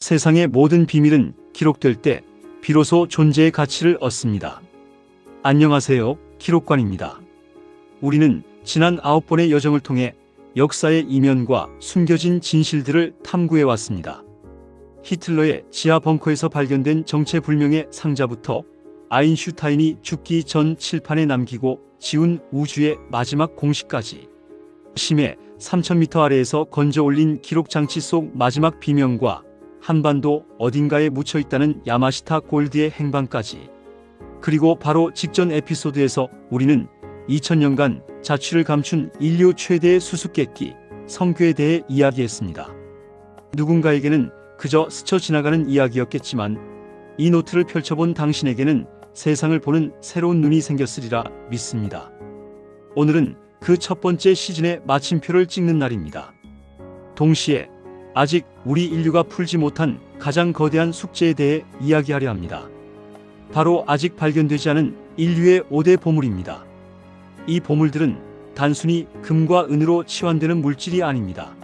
세상의 모든 비밀은 기록될 때 비로소 존재의 가치를 얻습니다. 안녕하세요, 기록관입니다. 우리는 지난 9번의 여정을 통해 역사의 이면과 숨겨진 진실들을 탐구해 왔습니다. 히틀러의 지하 벙커에서 발견된 정체불명의 상자부터 아인슈타인이 죽기 전 칠판에 남기고 지운 우주의 마지막 공식까지, 심해 3000m 아래에서 건져 올린 기록장치 속 마지막 비명과 한반도 어딘가에 묻혀있다는 야마시타 골드의 행방까지, 그리고 바로 직전 에피소드에서 우리는 2000년간 자취를 감춘 인류 최대의 수수께끼 성교에 대해 이야기했습니다. 누군가에게는 그저 스쳐 지나가는 이야기였겠지만 이 노트를 펼쳐본 당신에게는 세상을 보는 새로운 눈이 생겼으리라 믿습니다. 오늘은 그 첫 번째 시즌의 마침표를 찍는 날입니다. 동시에 아직 우리 인류가 풀지 못한 가장 거대한 숙제에 대해 이야기하려 합니다. 바로 아직 발견되지 않은 인류의 5대 보물입니다. 이 보물들은 단순히 금과 은으로 치환되는 물질이 아닙니다.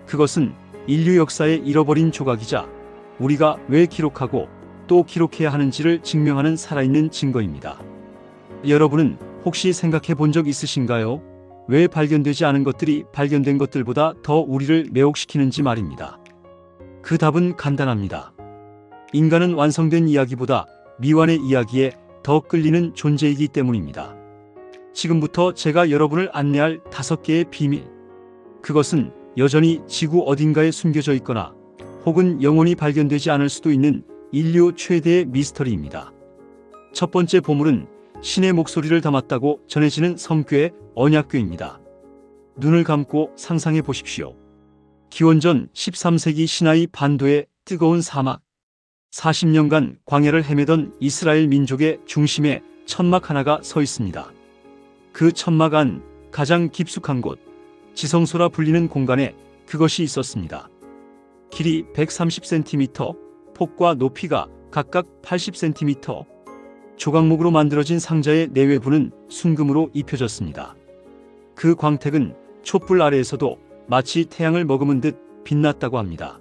그것은 인류 역사의 잃어버린 조각이자 우리가 왜 기록하고 또 기록해야 하는지를 증명하는 살아있는 증거입니다. 여러분은 혹시 생각해 본 적 있으신가요? 왜 발견되지 않은 것들이 발견된 것들보다 더 우리를 매혹시키는지 말입니다. 그 답은 간단합니다. 인간은 완성된 이야기보다 미완의 이야기에 더 끌리는 존재이기 때문입니다. 지금부터 제가 여러분을 안내할 5개의 비밀. 그것은 여전히 지구 어딘가에 숨겨져 있거나 혹은 영원히 발견되지 않을 수도 있는 인류 최대의 미스터리입니다. 첫 번째 보물은 신의 목소리를 담았다고 전해지는 성교의 언약궤입니다. 눈을 감고 상상해 보십시오. 기원전 13세기 시나이 반도의 뜨거운 사막, 40년간 광야를 헤매던 이스라엘 민족의 중심에 천막 하나가 서 있습니다. 그 천막 안 가장 깊숙한 곳, 지성소라 불리는 공간에 그것이 있었습니다. 길이 130cm, 폭과 높이가 각각 80cm, 조각목으로 만들어진 상자의 내외부는 순금으로 입혀졌습니다. 그 광택은 촛불 아래에서도 마치 태양을 머금은 듯 빛났다고 합니다.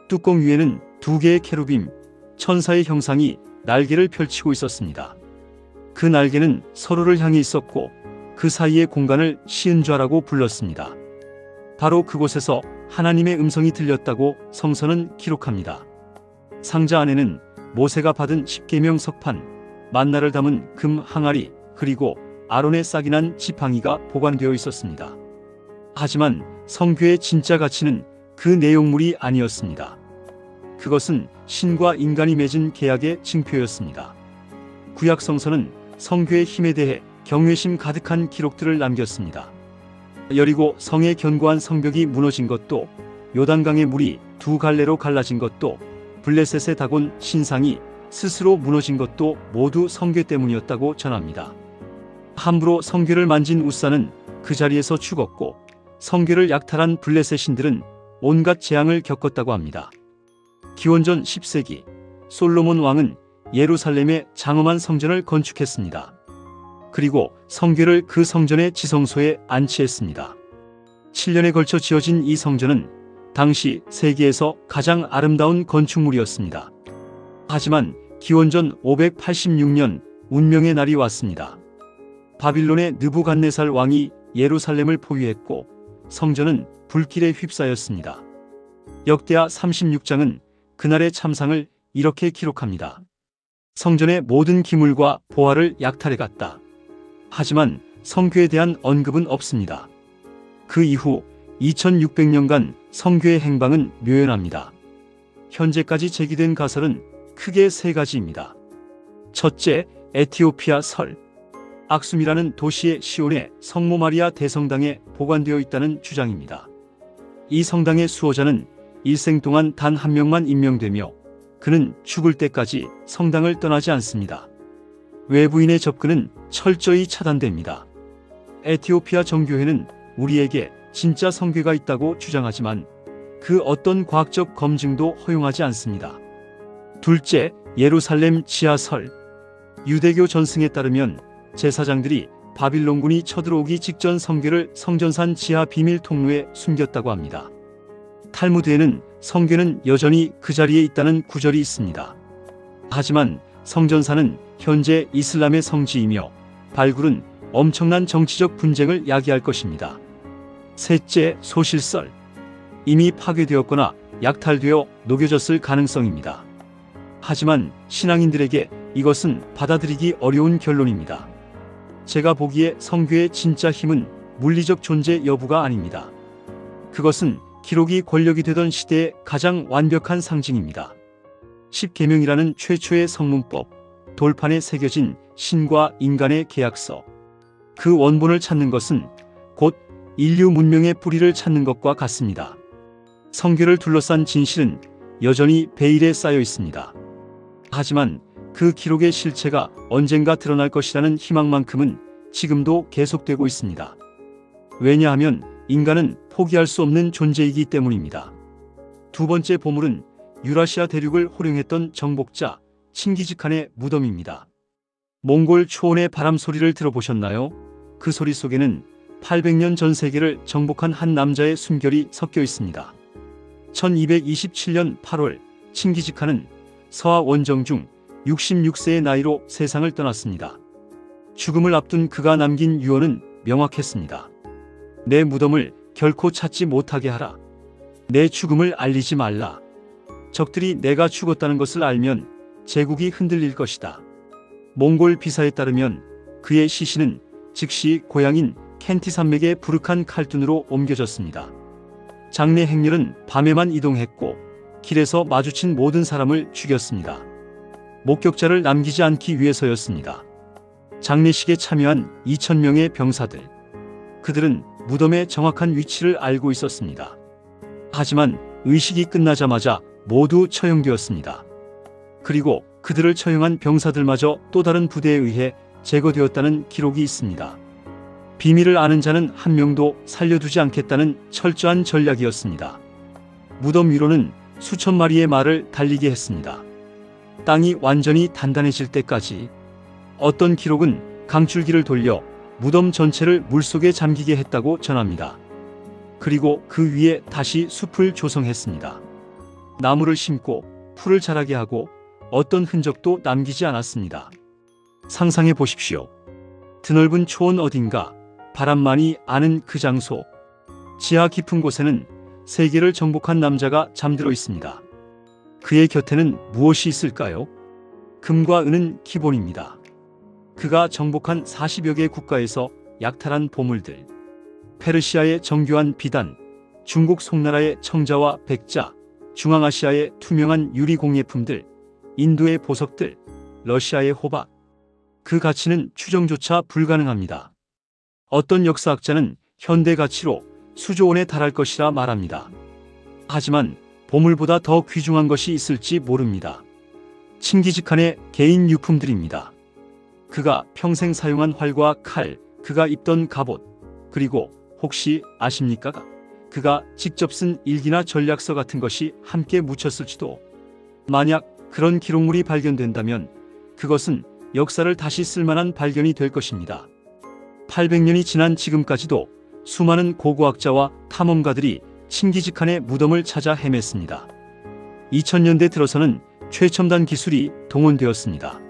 뚜껑 위에는 2개의 케루빔, 천사의 형상이 날개를 펼치고 있었습니다. 그 날개는 서로를 향해 있었고 그 사이의 공간을 시은좌라고 불렀습니다. 바로 그곳에서 하나님의 음성이 들렸다고 성서는 기록합니다. 상자 안에는 모세가 받은 십계명 석판, 만나를 담은 금 항아리, 그리고 아론의 싹이 난 지팡이가 보관되어 있었습니다. 하지만 성교의 진짜 가치는 그 내용물이 아니었습니다. 그것은 신과 인간이 맺은 계약의 증표였습니다. 구약 성서는 성교의 힘에 대해 경외심 가득한 기록들을 남겼습니다. 여리고 성의 견고한 성벽이 무너진 것도, 요단강의 물이 2갈래로 갈라진 것도, 블레셋의 다곤 신상이 스스로 무너진 것도 모두 성교 때문이었다고 전합니다. 함부로 성교를 만진 우사는 그 자리에서 죽었고 성교를 약탈한 블레셋 신들은 온갖 재앙을 겪었다고 합니다. 기원전 10세기 솔로몬 왕은 예루살렘에 장엄한 성전을 건축했습니다. 그리고 성교를 그 성전의 지성소에 안치했습니다. 7년에 걸쳐 지어진 이 성전은 당시 세계에서 가장 아름다운 건축물이었습니다. 하지만 기원전 586년 운명의 날이 왔습니다. 바빌론의 느부갓네살 왕이 예루살렘을 포위했고 성전은 불길에 휩싸였습니다. 역대하 36장은 그날의 참상을 이렇게 기록합니다. 성전의 모든 기물과 보화를 약탈해 갔다. 하지만 성교에 대한 언급은 없습니다. 그 이후 2600년간 성교의 행방은 묘연합니다. 현재까지 제기된 가설은 크게 3가지입니다. 첫째, 에티오피아 설. 악숨이라는 도시의 시온의 성모 마리아 대성당에 보관되어 있다는 주장입니다. 이 성당의 수호자는 일생 동안 단 한 명만 임명되며 그는 죽을 때까지 성당을 떠나지 않습니다. 외부인의 접근은 철저히 차단됩니다. 에티오피아 정교회는 우리에게 진짜 성교가 있다고 주장하지만 그 어떤 과학적 검증도 허용하지 않습니다. 둘째, 예루살렘 지하설. 유대교 전승에 따르면 제사장들이 바빌론군이 쳐들어오기 직전 성교를 성전산 지하 비밀 통로에 숨겼다고 합니다. 탈무드에는 성궤는 여전히 그 자리에 있다는 구절이 있습니다. 하지만 성전사는 현재 이슬람의 성지이며 발굴은 엄청난 정치적 분쟁을 야기할 것입니다. 셋째, 소실설. 이미 파괴되었거나 약탈되어 녹여졌을 가능성입니다. 하지만 신앙인들에게 이것은 받아들이기 어려운 결론입니다. 제가 보기에 성궤의 진짜 힘은 물리적 존재 여부가 아닙니다. 그것은 기록이 권력이 되던 시대의 가장 완벽한 상징입니다. 십계명이라는 최초의 성문법, 돌판에 새겨진 신과 인간의 계약서. 그 원본을 찾는 것은 곧 인류 문명의 뿌리를 찾는 것과 같습니다. 성궤를 둘러싼 진실은 여전히 베일에 쌓여 있습니다. 하지만 그 기록의 실체가 언젠가 드러날 것이라는 희망만큼은 지금도 계속되고 있습니다. 왜냐하면 인간은 포기할 수 없는 존재이기 때문입니다. 두 번째 보물은 유라시아 대륙을 호령했던 정복자 칭기즈칸의 무덤입니다. 몽골 초원의 바람 소리를 들어보셨나요? 그 소리 속에는 800년 전 세계를 정복한 한 남자의 숨결이 섞여 있습니다. 1227년 8월 칭기즈칸은 서하 원정 중 66세의 나이로 세상을 떠났습니다. 죽음을 앞둔 그가 남긴 유언은 명확했습니다. 내 무덤을 결코 찾지 못하게 하라. 내 죽음을 알리지 말라. 적들이 내가 죽었다는 것을 알면 제국이 흔들릴 것이다. 몽골 비사에 따르면 그의 시신은 즉시 고향인 켄티 산맥의 부르칸 칼둔으로 옮겨졌습니다. 장례 행렬은 밤에만 이동했고 길에서 마주친 모든 사람을 죽였습니다. 목격자를 남기지 않기 위해서였습니다. 장례식에 참여한 2,000명의 병사들. 그들은 무덤의 정확한 위치를 알고 있었습니다. 하지만 의식이 끝나자마자 모두 처형되었습니다. 그리고 그들을 처형한 병사들마저 또 다른 부대에 의해 제거되었다는 기록이 있습니다. 비밀을 아는 자는 한 명도 살려두지 않겠다는 철저한 전략이었습니다. 무덤 위로는 수천 마리의 말을 달리게 했습니다. 땅이 완전히 단단해질 때까지. 어떤 기록은 강줄기를 돌려 무덤 전체를 물속에 잠기게 했다고 전합니다. 그리고 그 위에 다시 숲을 조성했습니다. 나무를 심고 풀을 자라게 하고 어떤 흔적도 남기지 않았습니다. 상상해 보십시오. 드넓은 초원 어딘가 바람만이 아는 그 장소. 지하 깊은 곳에는 세계를 정복한 남자가 잠들어 있습니다. 그의 곁에는 무엇이 있을까요? 금과 은은 기본입니다. 그가 정복한 40여 개 국가에서 약탈한 보물들. 페르시아의 정교한 비단, 중국 송나라의 청자와 백자, 중앙아시아의 투명한 유리 공예품들, 인도의 보석들, 러시아의 호박. 그 가치는 추정조차 불가능합니다. 어떤 역사학자는 현대 가치로 수조 원에 달할 것이라 말합니다. 하지만 보물보다 더 귀중한 것이 있을지 모릅니다. 칭기즈칸의 개인 유품들입니다. 그가 평생 사용한 활과 칼, 그가 입던 갑옷, 그리고 혹시 아십니까? 그가 직접 쓴 일기나 전략서 같은 것이 함께 묻혔을지도. 만약 그런 기록물이 발견된다면 그것은 역사를 다시 쓸만한 발견이 될 것입니다. 800년이 지난 지금까지도 수많은 고고학자와 탐험가들이 칭기즈칸의 무덤을 찾아 헤맸습니다. 2000년대 들어서는 최첨단 기술이 동원되었습니다.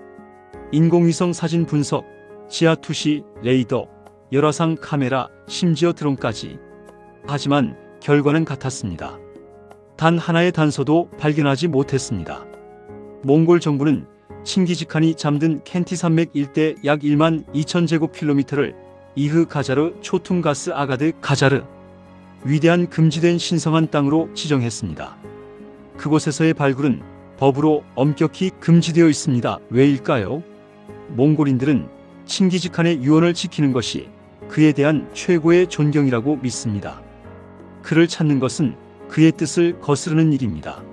인공위성 사진 분석, 지하 투시, 레이더, 열화상 카메라, 심지어 드론까지. 하지만 결과는 같았습니다. 단 하나의 단서도 발견하지 못했습니다. 몽골 정부는 칭기즈칸이 잠든 켄티 산맥 일대 약 1만 2천 제곱킬로미터를 이흐 가자르 초퉁가스 아가드 가자르, 위대한 금지된 신성한 땅으로 지정했습니다. 그곳에서의 발굴은 법으로 엄격히 금지되어 있습니다. 왜일까요? 몽골인들은 칭기즈칸의 유언을 지키는 것이 그에 대한 최고의 존경이라고 믿습니다. 그를 찾는 것은 그의 뜻을 거스르는 일입니다.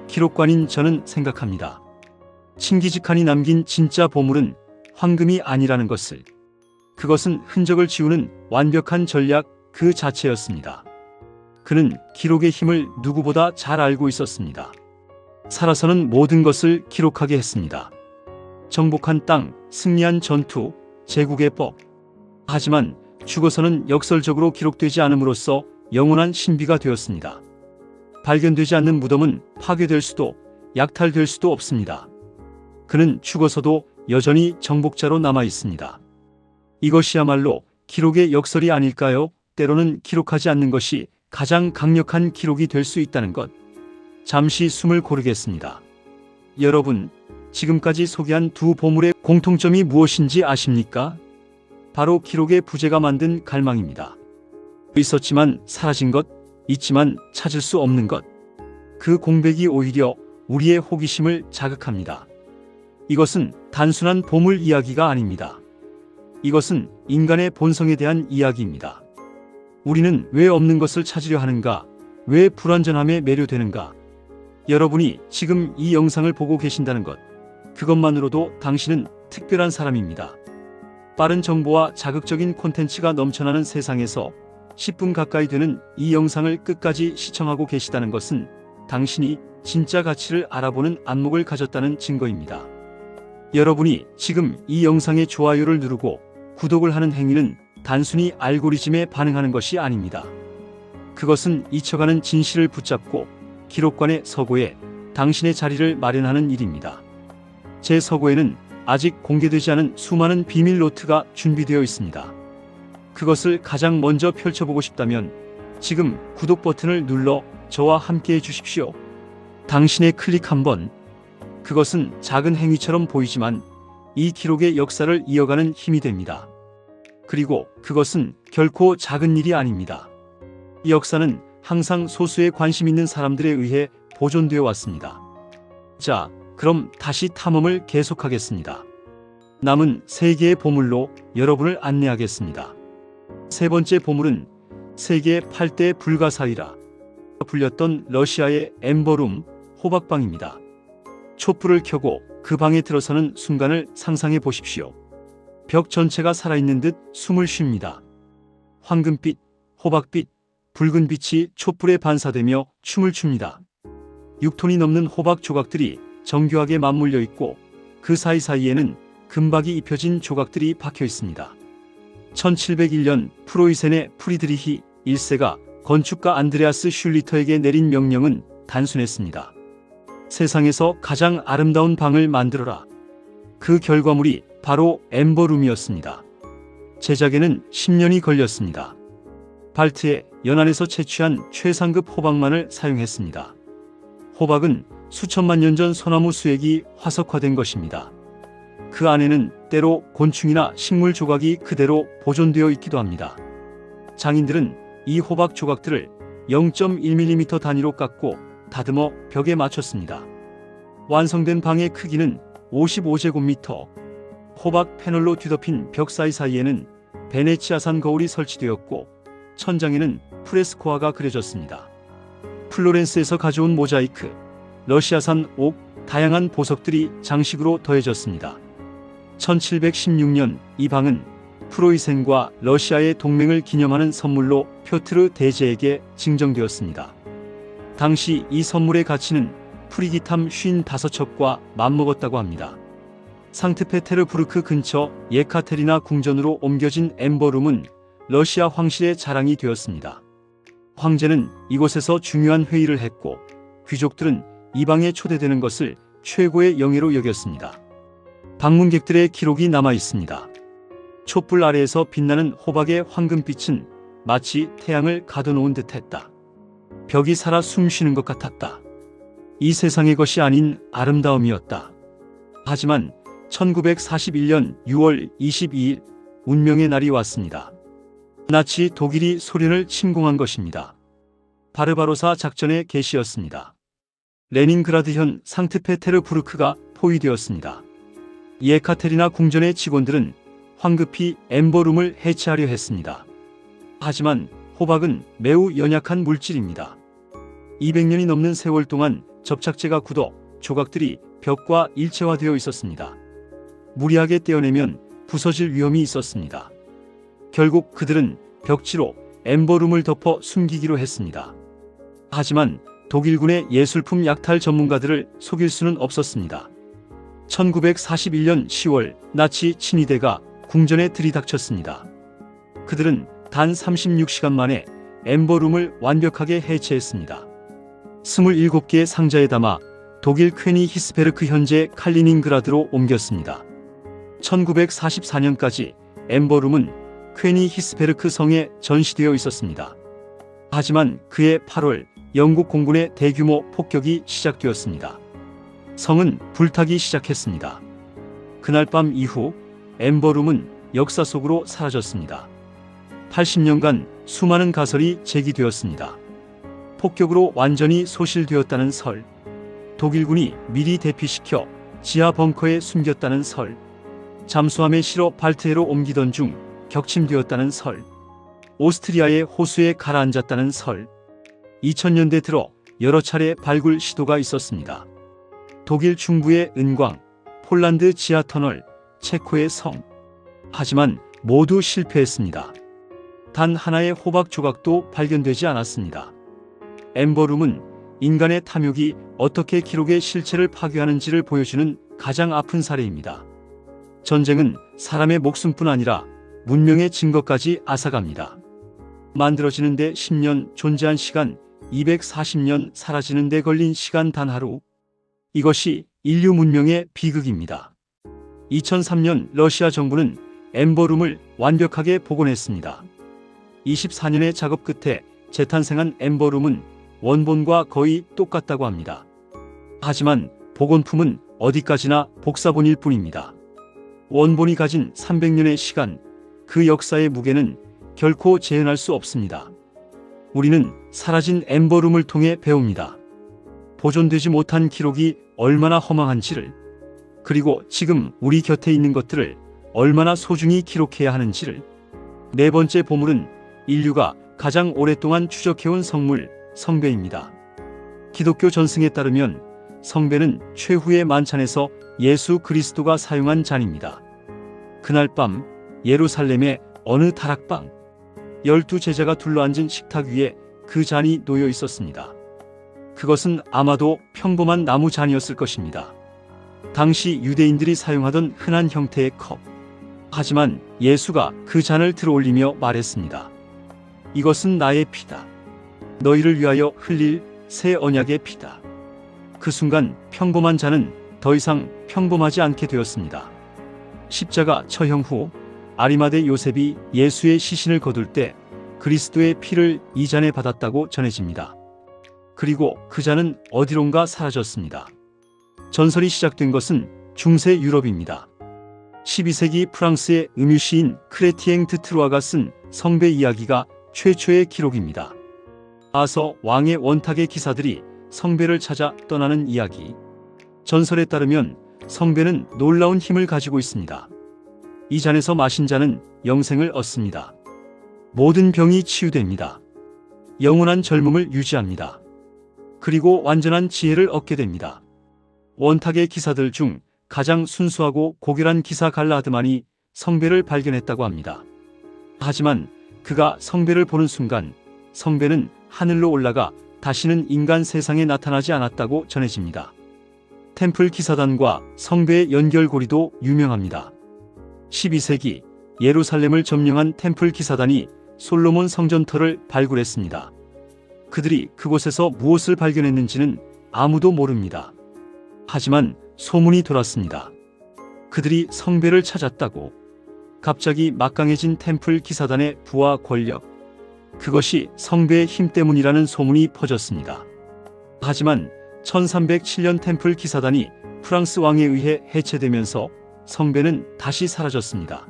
기록관인 저는 생각합니다. 칭기즈칸이 남긴 진짜 보물은 황금이 아니라는 것을. 그것은 흔적을 지우는 완벽한 전략 그 자체였습니다. 그는 기록의 힘을 누구보다 잘 알고 있었습니다. 살아서는 모든 것을 기록하게 했습니다. 정복한 땅, 승리한 전투, 제국의 법. 하지만 죽어서는 역설적으로 기록되지 않음으로써 영원한 신비가 되었습니다. 발견되지 않는 무덤은 파괴될 수도 약탈될 수도 없습니다. 그는 죽어서도 여전히 정복자로 남아 있습니다. 이것이야말로 기록의 역설이 아닐까요? 때로는 기록하지 않는 것이 가장 강력한 기록이 될 수 있다는 것. 잠시 숨을 고르겠습니다. 여러분, 지금까지 소개한 두 보물의 공통점이 무엇인지 아십니까? 바로 기록의 부재가 만든 갈망입니다. 있었지만 사라진 것, 있지만 찾을 수 없는 것. 그 공백이 오히려 우리의 호기심을 자극합니다. 이것은 단순한 보물 이야기가 아닙니다. 이것은 인간의 본성에 대한 이야기입니다. 우리는 왜 없는 것을 찾으려 하는가? 왜 불완전함에 매료되는가? 여러분이 지금 이 영상을 보고 계신다는 것, 그것만으로도 당신은 특별한 사람입니다. 빠른 정보와 자극적인 콘텐츠가 넘쳐나는 세상에서 10분 가까이 되는 이 영상을 끝까지 시청하고 계시다는 것은 당신이 진짜 가치를 알아보는 안목을 가졌다는 증거입니다. 여러분이 지금 이 영상에 좋아요를 누르고 구독을 하는 행위는 단순히 알고리즘에 반응하는 것이 아닙니다. 그것은 잊혀가는 진실을 붙잡고 기록관의 서고에 당신의 자리를 마련하는 일입니다. 제 서고에는 아직 공개되지 않은 수많은 비밀 노트가 준비되어 있습니다. 그것을 가장 먼저 펼쳐보고 싶다면 지금 구독 버튼을 눌러 저와 함께 해주십시오. 당신의 클릭 한 번, 그것은 작은 행위처럼 보이지만 이 기록의 역사를 이어가는 힘이 됩니다. 그리고 그것은 결코 작은 일이 아닙니다. 이 역사는 항상 소수의 관심 있는 사람들에 의해 보존되어 왔습니다. 자, 그럼 다시 탐험을 계속하겠습니다. 남은 3개의 보물로 여러분을 안내하겠습니다. 세 번째 보물은 세계 8대 불가사의라 불렸던 러시아의 엠버룸 호박방입니다. 촛불을 켜고 그 방에 들어서는 순간을 상상해 보십시오. 벽 전체가 살아있는 듯 숨을 쉽니다. 황금빛, 호박빛, 붉은 빛이 촛불에 반사되며 춤을 춥니다. 6톤이 넘는 호박 조각들이 정교하게 맞물려 있고 그 사이사이에는 금박이 입혀진 조각들이 박혀 있습니다. 1701년 프로이센의 프리드리히 1세가 건축가 안드레아스 슐리터에게 내린 명령은 단순했습니다. 세상에서 가장 아름다운 방을 만들어라. 그 결과물이 바로 엠버룸이었습니다. 제작에는 10년이 걸렸습니다. 발트의 연안에서 채취한 최상급 호박만을 사용했습니다. 호박은 수천만 년 전 소나무 수액이 화석화된 것입니다. 그 안에는 때로 곤충이나 식물 조각이 그대로 보존되어 있기도 합니다. 장인들은 이 호박 조각들을 0.1mm 단위로 깎고 다듬어 벽에 맞췄습니다. 완성된 방의 크기는 55제곱미터. 호박 패널로 뒤덮인 벽 사이사이에는 베네치아산 거울이 설치되었고 천장에는 프레스코화가 그려졌습니다. 플로렌스에서 가져온 모자이크, 러시아산 옥, 다양한 보석들이 장식으로 더해졌습니다. 1716년 이 방은 프로이센과 러시아의 동맹을 기념하는 선물로 표트르 대제에게 증정되었습니다. 당시 이 선물의 가치는 프리기탐 55척과 맞먹었다고 합니다. 상트페테르부르크 근처 예카테리나 궁전으로 옮겨진 엠버룸은 러시아 황실의 자랑이 되었습니다. 황제는 이곳에서 중요한 회의를 했고 귀족들은 이 방에 초대되는 것을 최고의 영예로 여겼습니다. 방문객들의 기록이 남아 있습니다. 촛불 아래에서 빛나는 호박의 황금빛은 마치 태양을 가둬놓은 듯했다. 벽이 살아 숨쉬는 것 같았다. 이 세상의 것이 아닌 아름다움이었다. 하지만 1941년 6월 22일 운명의 날이 왔습니다. 나치 독일이 소련을 침공한 것입니다. 바르바로사 작전의 개시였습니다. 레닌그라드현 상트페테르부르크가 포위되었습니다. 예카테리나 궁전의 직원들은 황급히 엠버룸을 해체하려 했습니다. 하지만 호박은 매우 연약한 물질입니다. 200년이 넘는 세월 동안 접착제가 굳어 조각들이 벽과 일체화되어 있었습니다. 무리하게 떼어내면 부서질 위험이 있었습니다. 결국 그들은 벽지로 엠버룸을 덮어 숨기기로 했습니다. 하지만 독일군의 예술품 약탈 전문가들을 속일 수는 없었습니다. 1941년 10월 나치 친위대가 궁전에 들이닥쳤습니다. 그들은 단 36시간 만에 엠버룸을 완벽하게 해체했습니다. 27개의 상자에 담아 독일 퀘니히스베르크 현재 칼리닝그라드로 옮겼습니다. 1944년까지 엠버룸은 퀘니히스베르크 성에 전시되어 있었습니다. 하지만 그해 8월 영국 공군의 대규모 폭격이 시작되었습니다. 성은 불타기 시작했습니다. 그날 밤 이후 엠버룸은 역사 속으로 사라졌습니다. 80년간 수많은 가설이 제기되었습니다. 폭격으로 완전히 소실되었다는 설, 독일군이 미리 대피시켜 지하 벙커에 숨겼다는 설, 잠수함에 실어 발트해로 옮기던 중 격침되었다는 설, 오스트리아의 호수에 가라앉았다는 설, 2000년대 들어 여러 차례 발굴 시도가 있었습니다. 독일 중부의 은광, 폴란드 지하터널, 체코의 성. 하지만 모두 실패했습니다. 단 하나의 호박 조각도 발견되지 않았습니다. 엠버룸은 인간의 탐욕이 어떻게 기록의 실체를 파괴하는지를 보여주는 가장 아픈 사례입니다. 전쟁은 사람의 목숨뿐 아니라 문명의 증거까지 앗아갑니다. 만들어지는데 10년, 존재한 시간 240년, 사라지는데 걸린 시간 단 하루. 이것이 인류 문명의 비극입니다. 2003년 러시아 정부는 엠버룸을 완벽하게 복원했습니다. 24년의 작업 끝에 재탄생한 엠버룸은 원본과 거의 똑같다고 합니다. 하지만 복원품은 어디까지나 복사본일 뿐입니다. 원본이 가진 300년의 시간, 그 역사의 무게는 결코 재현할 수 없습니다. 우리는 사라진 엠버룸을 통해 배웁니다. 보존되지 못한 기록이 얼마나 허망한지를, 그리고 지금 우리 곁에 있는 것들을 얼마나 소중히 기록해야 하는지를. 네 번째 보물은 인류가 가장 오랫동안 추적해온 성물, 성배입니다. 기독교 전승에 따르면 성배는 최후의 만찬에서 예수 그리스도가 사용한 잔입니다. 그날 밤 예루살렘의 어느 다락방, 12제자가 둘러앉은 식탁 위에 그 잔이 놓여 있었습니다. 그것은 아마도 평범한 나무 잔이었을 것입니다. 당시 유대인들이 사용하던 흔한 형태의 컵. 하지만 예수가 그 잔을 들어올리며 말했습니다. 이것은 나의 피다. 너희를 위하여 흘릴 새 언약의 피다. 그 순간 평범한 잔은 더 이상 평범하지 않게 되었습니다. 십자가 처형 후 아리마대 요셉이 예수의 시신을 거둘 때 그리스도의 피를 이 잔에 받았다고 전해집니다. 그리고 그 잔은 어디론가 사라졌습니다. 전설이 시작된 것은 중세 유럽입니다. 12세기 프랑스의 음유시인 크레티엥 드 트루아가 쓴 성배 이야기가 최초의 기록입니다. 아서 왕의 원탁의 기사들이 성배를 찾아 떠나는 이야기. 전설에 따르면 성배는 놀라운 힘을 가지고 있습니다. 이 잔에서 마신 자는 영생을 얻습니다. 모든 병이 치유됩니다. 영원한 젊음을 유지합니다. 그리고 완전한 지혜를 얻게 됩니다. 원탁의 기사들 중 가장 순수하고 고결한 기사 갈라드만이 성배를 발견했다고 합니다. 하지만 그가 성배를 보는 순간 성배는 하늘로 올라가 다시는 인간 세상에 나타나지 않았다고 전해집니다. 템플 기사단과 성배의 연결고리도 유명합니다. 12세기 예루살렘을 점령한 템플 기사단이 솔로몬 성전터를 발굴했습니다. 그들이 그곳에서 무엇을 발견했는지는 아무도 모릅니다. 하지만 소문이 돌았습니다. 그들이 성배를 찾았다고. 갑자기 막강해진 템플 기사단의 부와 권력. 그것이 성배의 힘 때문이라는 소문이 퍼졌습니다. 하지만 1307년 템플 기사단이 프랑스 왕에 의해 해체되면서 성배는 다시 사라졌습니다.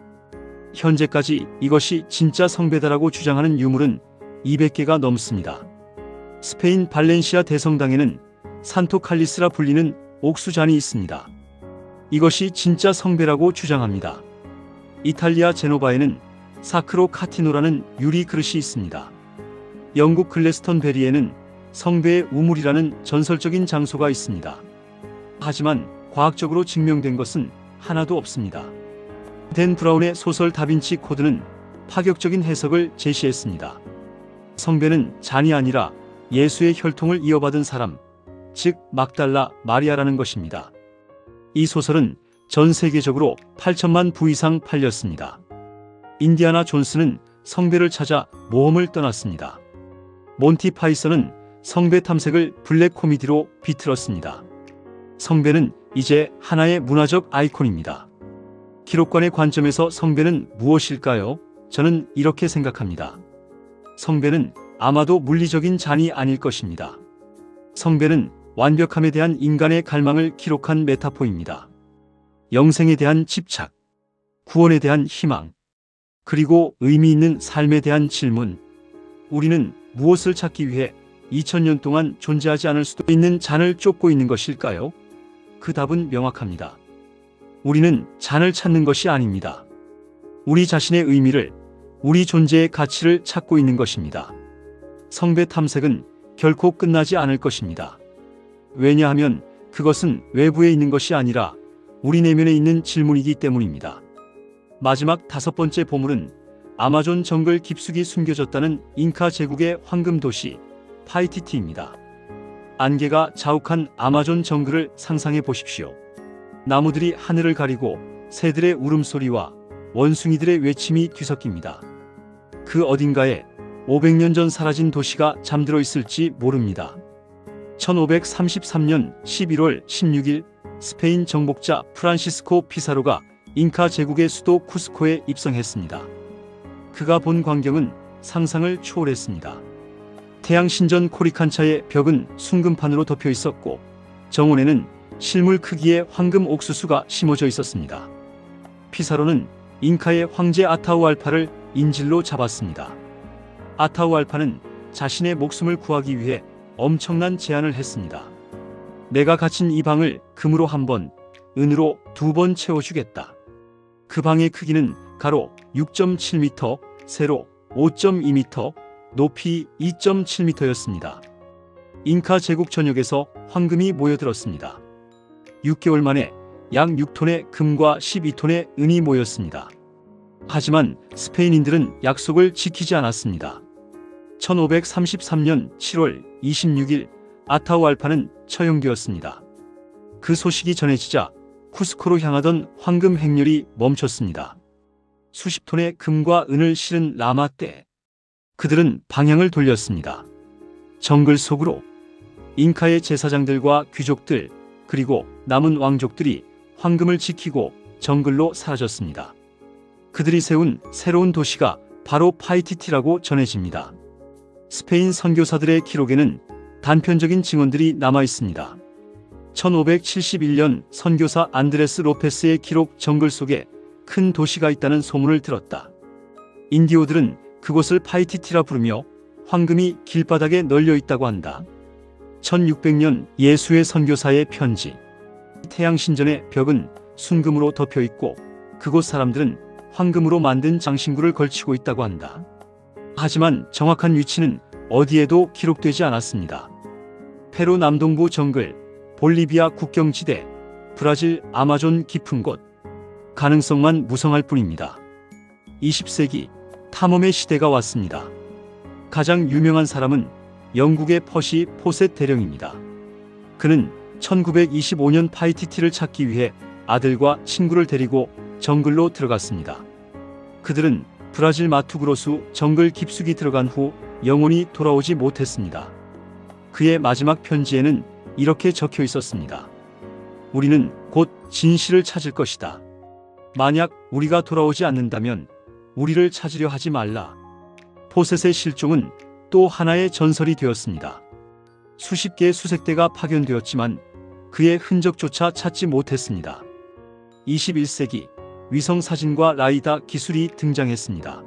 현재까지 이것이 진짜 성배다라고 주장하는 유물은 200개가 넘습니다. 스페인 발렌시아 대성당에는 산토 칼리스라 불리는 옥수잔이 있습니다. 이것이 진짜 성배라고 주장합니다. 이탈리아 제노바에는 사크로 카티노라는 유리 그릇이 있습니다. 영국 글래스턴베리에는 성배의 우물이라는 전설적인 장소가 있습니다. 하지만 과학적으로 증명된 것은 하나도 없습니다. 댄 브라운의 소설 다빈치 코드는 파격적인 해석을 제시했습니다. 성배는 잔이 아니라 예수의 혈통을 이어받은 사람, 즉 막달라 마리아라는 것입니다. 이 소설은 전 세계적으로 8천만 부 이상 팔렸습니다. 인디아나 존스는 성배를 찾아 모험을 떠났습니다. 몬티 파이썬은 성배 탐색을 블랙 코미디로 비틀었습니다. 성배는 이제 하나의 문화적 아이콘입니다. 기록관의 관점에서 성배는 무엇일까요? 저는 이렇게 생각합니다. 성배는 아마도 물리적인 잔이 아닐 것입니다. 성배는 완벽함에 대한 인간의 갈망을 기록한 메타포입니다. 영생에 대한 집착, 구원에 대한 희망, 그리고 의미 있는 삶에 대한 질문. 우리는 무엇을 찾기 위해 2000년 동안 존재하지 않을 수도 있는 잔을 쫓고 있는 것일까요? 그 답은 명확합니다. 우리는 잔을 찾는 것이 아닙니다. 우리 자신의 의미를, 우리 존재의 가치를 찾고 있는 것입니다. 성배 탐색은 결코 끝나지 않을 것입니다. 왜냐하면 그것은 외부에 있는 것이 아니라 우리 내면에 있는 질문이기 때문입니다. 마지막 5번째 보물은 아마존 정글 깊숙이 숨겨졌다는 잉카 제국의 황금 도시 파이티티입니다. 안개가 자욱한 아마존 정글을 상상해 보십시오. 나무들이 하늘을 가리고 새들의 울음소리와 원숭이들의 외침이 뒤섞입니다. 그 어딘가에 500년 전 사라진 도시가 잠들어 있을지 모릅니다. 1533년 11월 16일 스페인 정복자 프란시스코 피사로가 잉카 제국의 수도 쿠스코에 입성했습니다. 그가 본 광경은 상상을 초월했습니다. 태양신전 코리칸차의 벽은 순금판으로 덮여 있었고 정원에는 실물 크기의 황금 옥수수가 심어져 있었습니다. 피사로는 잉카의 황제 아타우알파를 인질로 잡았습니다. 아타우알파는 자신의 목숨을 구하기 위해 엄청난 제안을 했습니다. 내가 갇힌 이 방을 금으로 1번, 은으로 2번 채워주겠다. 그 방의 크기는 가로 6.7m, 세로 5.2m, 높이 2.7m였습니다. 잉카 제국 전역에서 황금이 모여들었습니다. 6개월 만에 약 6톤의 금과 12톤의 은이 모였습니다. 하지만 스페인인들은 약속을 지키지 않았습니다. 1533년 7월 26일 아타우알파는 처형되었습니다. 그 소식이 전해지자 쿠스코로 향하던 황금 행렬이 멈췄습니다. 수십 톤의 금과 은을 실은 라마 떼. 그들은 방향을 돌렸습니다. 정글 속으로. 잉카의 제사장들과 귀족들 그리고 남은 왕족들이 황금을 지키고 정글로 사라졌습니다. 그들이 세운 새로운 도시가 바로 파이티티라고 전해집니다. 스페인 선교사들의 기록에는 단편적인 증언들이 남아 있습니다. 1571년 선교사 안드레스 로페스의 기록 정글 속에 큰 도시가 있다는 소문을 들었다. 인디오들은 그곳을 파이티티라 부르며 황금이 길바닥에 널려 있다고 한다. 1600년 예수의 선교사의 편지. 태양신전의 벽은 순금으로 덮여 있고 그곳 사람들은 황금으로 만든 장신구를 걸치고 있다고 한다. 하지만 정확한 위치는 어디에도 기록되지 않았습니다. 페루 남동부 정글, 볼리비아 국경지대, 브라질 아마존 깊은 곳. 가능성만 무성할 뿐입니다. 20세기 탐험의 시대가 왔습니다. 가장 유명한 사람은 영국의 퍼시 포셋 대령입니다. 그는 1925년 파이티티를 찾기 위해 아들과 친구를 데리고 정글로 들어갔습니다. 그들은 브라질 마투그로스 정글 깊숙이 들어간 후 영원히 돌아오지 못했습니다. 그의 마지막 편지에는 이렇게 적혀 있었습니다. 우리는 곧 진실을 찾을 것이다. 만약 우리가 돌아오지 않는다면 우리를 찾으려 하지 말라. 포셋의 실종은 또 하나의 전설이 되었습니다. 수십 개의 수색대가 파견되었지만 그의 흔적조차 찾지 못했습니다. 21세기 위성사진과 라이다 기술이 등장했습니다.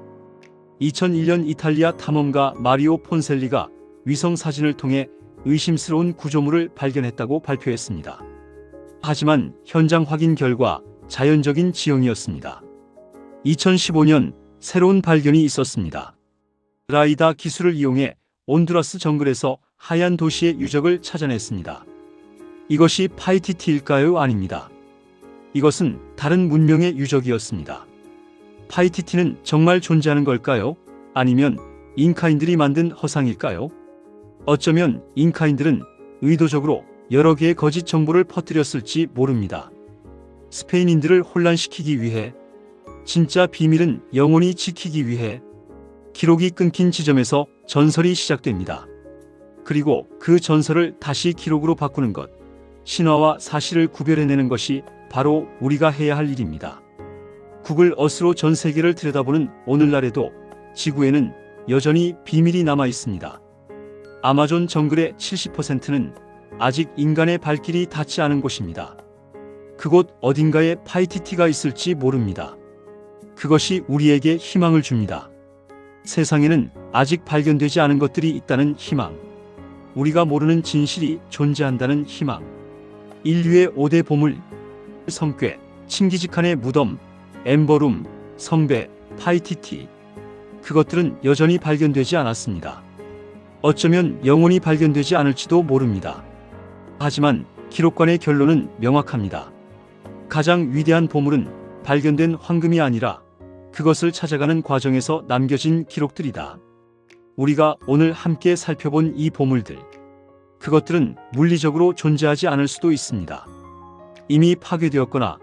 2001년 이탈리아 탐험가 마리오 폰셀리가 위성사진을 통해 의심스러운 구조물을 발견했다고 발표했습니다. 하지만 현장 확인 결과 자연적인 지형이었습니다. 2015년 새로운 발견이 있었습니다. 라이다 기술을 이용해 온두라스 정글에서 하얀 도시의 유적을 찾아냈습니다. 이것이 파이티티일까요? 아닙니다. 이것은 다른 문명의 유적이었습니다. 파이티티는 정말 존재하는 걸까요? 아니면 잉카인들이 만든 허상일까요? 어쩌면 잉카인들은 의도적으로 여러 개의 거짓 정보를 퍼뜨렸을지 모릅니다. 스페인인들을 혼란시키기 위해, 진짜 비밀은 영원히 지키기 위해. 기록이 끊긴 지점에서 전설이 시작됩니다. 그리고 그 전설을 다시 기록으로 바꾸는 것, 신화와 사실을 구별해내는 것이 바로 우리가 해야 할 일입니다. 구글 어스로 전 세계를 들여다보는 오늘날에도 지구에는 여전히 비밀이 남아 있습니다. 아마존 정글의 70%는 아직 인간의 발길이 닿지 않은 곳입니다. 그곳 어딘가에 파이티티가 있을지 모릅니다. 그것이 우리에게 희망을 줍니다. 세상에는 아직 발견되지 않은 것들이 있다는 희망. 우리가 모르는 진실이 존재한다는 희망. 인류의 5대 보물, 성괴, 칭기즈칸의 무덤, 엠버룸, 성배, 파이티티. 그것들은 여전히 발견되지 않았습니다. 어쩌면 영원히 발견되지 않을지도 모릅니다. 하지만 기록관의 결론은 명확합니다. 가장 위대한 보물은 발견된 황금이 아니라 그것을 찾아가는 과정에서 남겨진 기록들이다. 우리가 오늘 함께 살펴본 이 보물들, 그것들은 물리적으로 존재하지 않을 수도 있습니다. 이미 파괴되었거나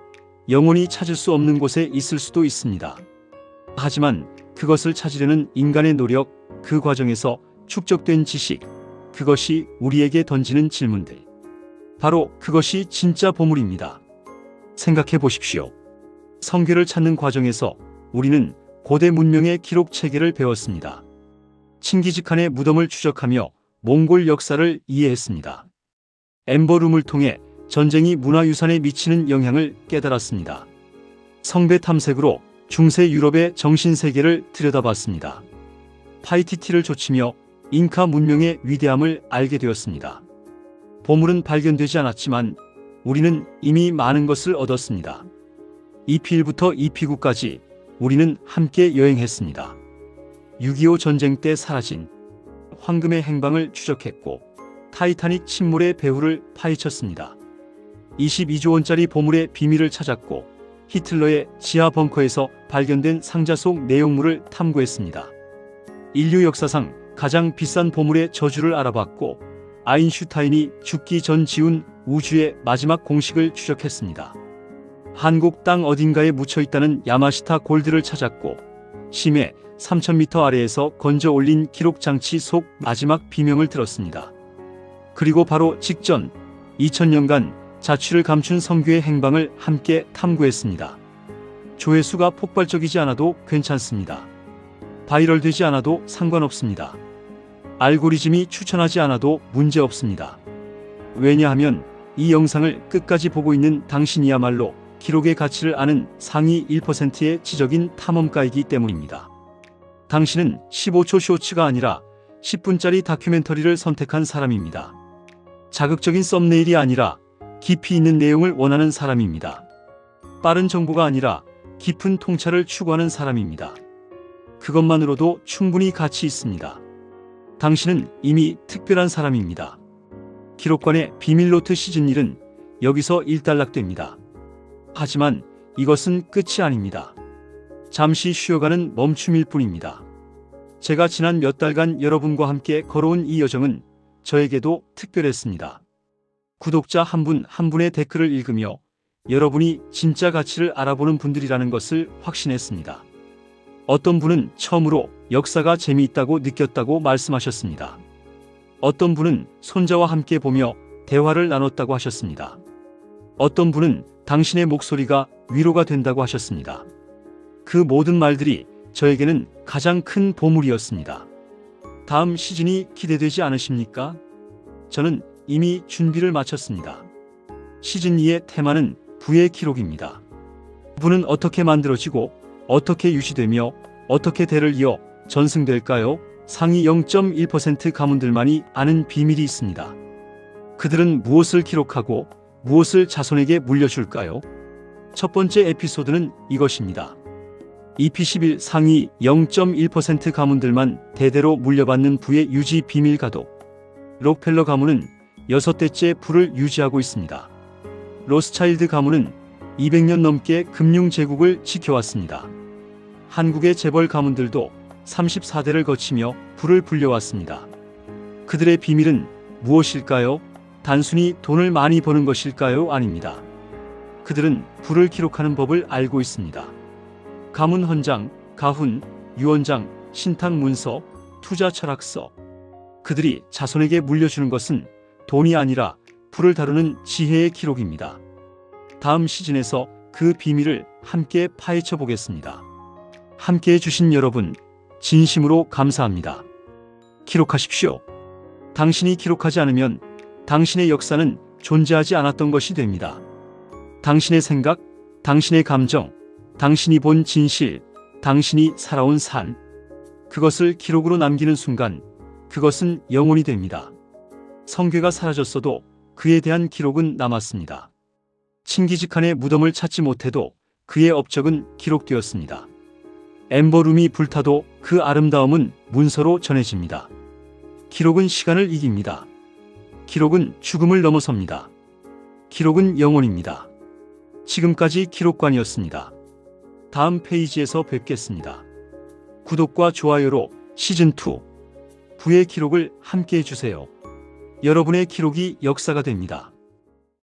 영원히 찾을 수 없는 곳에 있을 수도 있습니다. 하지만 그것을 찾으려는 인간의 노력, 그 과정에서 축적된 지식, 그것이 우리에게 던지는 질문들. 바로 그것이 진짜 보물입니다. 생각해 보십시오. 성괴를 찾는 과정에서 우리는 고대 문명의 기록 체계를 배웠습니다. 칭기즈칸의 무덤을 추적하며 몽골 역사를 이해했습니다. 엠버룸을 통해 전쟁이 문화유산에 미치는 영향을 깨달았습니다. 성배 탐색으로 중세 유럽의 정신세계를 들여다봤습니다. 파이티티를 좇으며 잉카 문명의 위대함을 알게 되었습니다. 보물은 발견되지 않았지만 우리는 이미 많은 것을 얻었습니다. EP1부터 EP9까지 우리는 함께 여행했습니다. 6.25 전쟁 때 사라진 황금의 행방을 추적했고 타이타닉 침몰의 배후를 파헤쳤습니다. 22조 원짜리 보물의 비밀을 찾았고 히틀러의 지하 벙커에서 발견된 상자 속 내용물을 탐구했습니다. 인류 역사상 가장 비싼 보물의 저주를 알아봤고 아인슈타인이 죽기 전 지운 우주의 마지막 공식을 추적했습니다. 한국 땅 어딘가에 묻혀있다는 야마시타 골드를 찾았고 심해 3000m 아래에서 건져 올린 기록 장치 속 마지막 비명을 들었습니다. 그리고 바로 직전 2000년간 자취를 감춘 성교의 행방을 함께 탐구했습니다. 조회수가 폭발적이지 않아도 괜찮습니다. 바이럴되지 않아도 상관없습니다. 알고리즘이 추천하지 않아도 문제없습니다. 왜냐하면 이 영상을 끝까지 보고 있는 당신이야말로 기록의 가치를 아는 상위 1%의 지적인 탐험가이기 때문입니다. 당신은 15초 쇼츠가 아니라 10분짜리 다큐멘터리를 선택한 사람입니다. 자극적인 썸네일이 아니라 깊이 있는 내용을 원하는 사람입니다. 빠른 정보가 아니라 깊은 통찰을 추구하는 사람입니다. 그것만으로도 충분히 가치 있습니다. 당신은 이미 특별한 사람입니다. 기록관의 비밀노트 시즌 1은 여기서 일단락됩니다. 하지만 이것은 끝이 아닙니다. 잠시 쉬어가는 멈춤일 뿐입니다. 제가 지난 몇 달간 여러분과 함께 걸어온 이 여정은 저에게도 특별했습니다. 구독자 한 분 한 분의 댓글을 읽으며 여러분이 진짜 가치를 알아보는 분들이라는 것을 확신했습니다. 어떤 분은 처음으로 역사가 재미있다고 느꼈다고 말씀하셨습니다. 어떤 분은 손자와 함께 보며 대화를 나눴다고 하셨습니다. 어떤 분은 당신의 목소리가 위로가 된다고 하셨습니다. 그 모든 말들이 저에게는 가장 큰 보물이었습니다. 다음 시즌이 기대되지 않으십니까? 저는 이미 준비를 마쳤습니다. 시즌 2의 테마는 부의 기록입니다. 부는 어떻게 만들어지고 어떻게 유지되며 어떻게 대를 이어 전승될까요? 상위 0.1% 가문들만이 아는 비밀이 있습니다. 그들은 무엇을 기록하고 무엇을 자손에게 물려줄까요? 첫 번째 에피소드는 이것입니다. EP11 상위 0.1% 가문들만 대대로 물려받는 부의 유지 비밀 가독. 록펠러 가문은 6대째 부를 유지하고 있습니다. 로스차일드 가문은 200년 넘게 금융 제국을 지켜왔습니다. 한국의 재벌 가문들도 34대를 거치며 부를 불려왔습니다. 그들의 비밀은 무엇일까요? 단순히 돈을 많이 버는 것일까요? 아닙니다. 그들은 부를 기록하는 법을 알고 있습니다. 가문 헌장, 가훈, 유언장, 신탁 문서, 투자 철학서. 그들이 자손에게 물려주는 것은 돈이 아니라 불을 다루는 지혜의 기록입니다. 다음 시즌에서 그 비밀을 함께 파헤쳐 보겠습니다. 함께 해주신 여러분, 진심으로 감사합니다. 기록하십시오. 당신이 기록하지 않으면 당신의 역사는 존재하지 않았던 것이 됩니다. 당신의 생각, 당신의 감정, 당신이 본 진실, 당신이 살아온 삶, 그것을 기록으로 남기는 순간 그것은 영혼이 됩니다. 성괴가 사라졌어도 그에 대한 기록은 남았습니다. 칭기즈칸의 무덤을 찾지 못해도 그의 업적은 기록되었습니다. 엠버룸이 불타도 그 아름다움은 문서로 전해집니다. 기록은 시간을 이깁니다. 기록은 죽음을 넘어섭니다. 기록은 영혼입니다. 지금까지 기록관이었습니다. 다음 페이지에서 뵙겠습니다. 구독과 좋아요로 시즌2 부의 기록을 함께 해주세요. 여러분의 기록이 역사가 됩니다.